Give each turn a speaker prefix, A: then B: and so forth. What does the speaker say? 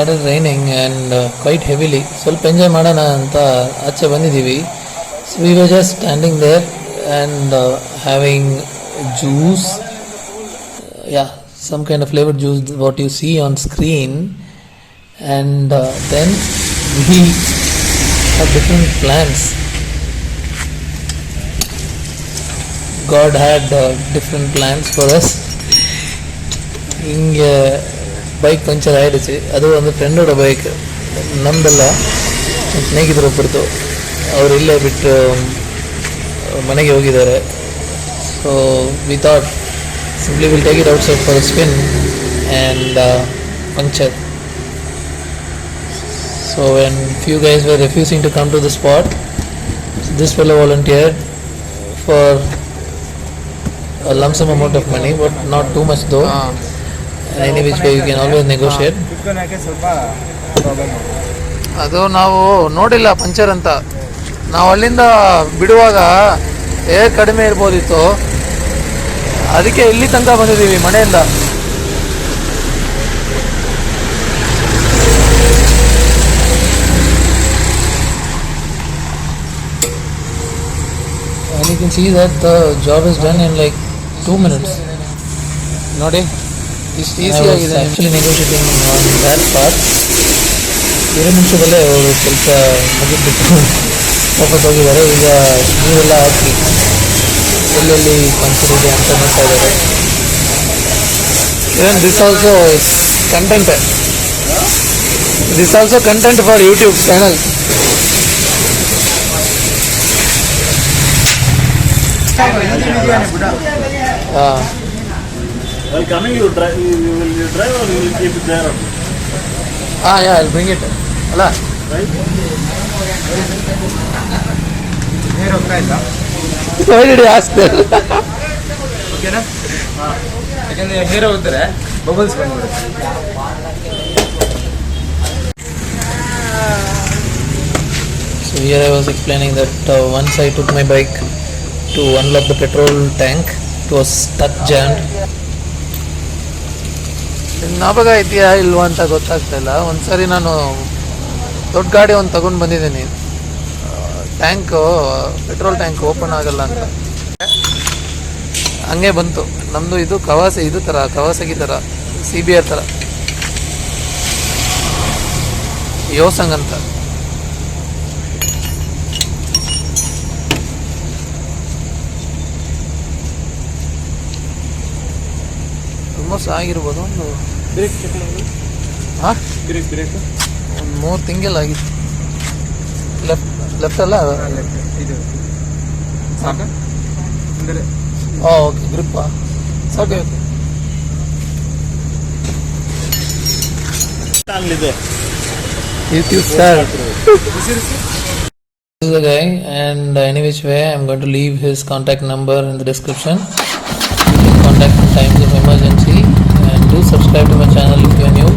A: started raining and quite heavily. ಸ್ವಲ್ಪ enjoy ಮಾಡೋಣ ಅಂತ ಆಚೆ ಬಂದಿದ್ದೀವಿ. So we were just standing there and having juice. Yeah, some kind of flavored juice, what you see on screen. And then we have different plans. God had different plans for us. ಹಿಂಗೆ bike puncture ಆಯಿடுச்சு. ಅದು ಒಂದು ಫ್ರೆಂಡೋட bike, ನಮ್ಮದಲ್ಲ, ಸ್ನೇಹಿತರು ಒಬ್ಬರದು. ಅವರು ಇಲ್ಲೇ ಬಿಟ್ಟು ಮನೆಗೆ ಹೋಗಿದ್ದಾರೆ. So we thought simply we'll take it outside for a spin and puncture. So when few guys were refusing to come to the spot, this fellow volunteered for a lump sum amount of money, but not too much though. And any which way you can always negotiate. ಅದು ನಾವು ನೋಡಿಲ್ಲ puncture ಅಂತ. ನಾವು ಅಲ್ಲಿಂದ ಬಿಡುವಾಗ air ಕಡಿಮೆ ಇರ್ಬೋದಿತ್ತು, ಅದಕ್ಕೆ ಇಲ್ಲಿ ತನಕ ಬಂದಿದ್ದೀವಿ ಮನೆಯಿಂದ. And you can see that the job is done in like 2 minutes. ನೋಡಿ, ಇಷ್ಟು ಈಸಿಯಾಗಿದೆ. Actually negotiating on that part. 2 ನಿಮಿಷದಲ್ಲೇ ಅವರು ಕೆಲಸ ಮುಗಿದ್ಬಿಟ್ಟು ವಾಪಸ್ ಹೋಗಿದ್ದಾರೆ. ಈಗ ನೀರೆಲ್ಲ ಹಾಕಿ ಎಲ್ಲೆಲ್ಲಿ ಪಂಚರ್ ಇದೆ ಅಂತ ನೋಡ್ತಾ ಇದ್ದಾರೆ. Even this also content, this also content for YouTube channel.
B: While coming, you drive or you will keep it there?
A: Yeah, I'll bring it. Alla?
B: Right?
A: Why did you ask that?
C: Okay, na? ಯಾಕಂದ್ರೆ hair ಹೋಗ್ತಾರೆ, bubbles ಬಂದ್ಬಿಡುತ್ತೆ.
A: So here I was explaining that once I took my bike to unlock the petrol tank, it was stuck jammed. ಜ್ಞಾಪಕ ಇದೆಯಾ ಇಲ್ವಾ ಅಂತ ಗೊತ್ತಾಗ್ತಾ ಇಲ್ಲ. ಒಂದ್ಸರಿ ನಾನು ದೊಡ್ಡ ಗಾಡಿ ಒಂದು ತಗೊಂಡು ಬಂದಿದ್ದೀನಿ, ಟ್ಯಾಂಕು, ಪೆಟ್ರೋಲ್ ಟ್ಯಾಂಕ್ ಓಪನ್ ಆಗಲ್ಲ ಅಂತ. ಹಂಗೆ ಬಂತು ನಮ್ಮದು. ಇದು ಇದು ಥರ ಕವಾಸಗಿ ಥರ, CBR ಥರ, ಯೋಸಂಗ್ ಅಂತ. ಆಲ್ಮೋಸ್ಟ್ ಆಗಿರ್ಬೋದು. ಒಂದು
C: ಬ್ರೇಕ್ ಚೆಕ್ ಮಾಡಿ.
A: ಹಾಂ,
C: ಬ್ರೇಕ್
A: ಒಂದು 3 ತಿಂಗಳು ಆಗಿತ್ತು. ಲೆಫ್ಟ್ ಅಲ್ಲ,
C: ಇದು ಸಾಕ ಅಂದರೆ
A: ಓಕೆ, ಗ್ರಿಪ್ಪಾ okay. YouTube star. This is the guy, and any which way I'm going to leave his contact number in the description. You can contact in times of emergency, and do subscribe to my channel if you are new.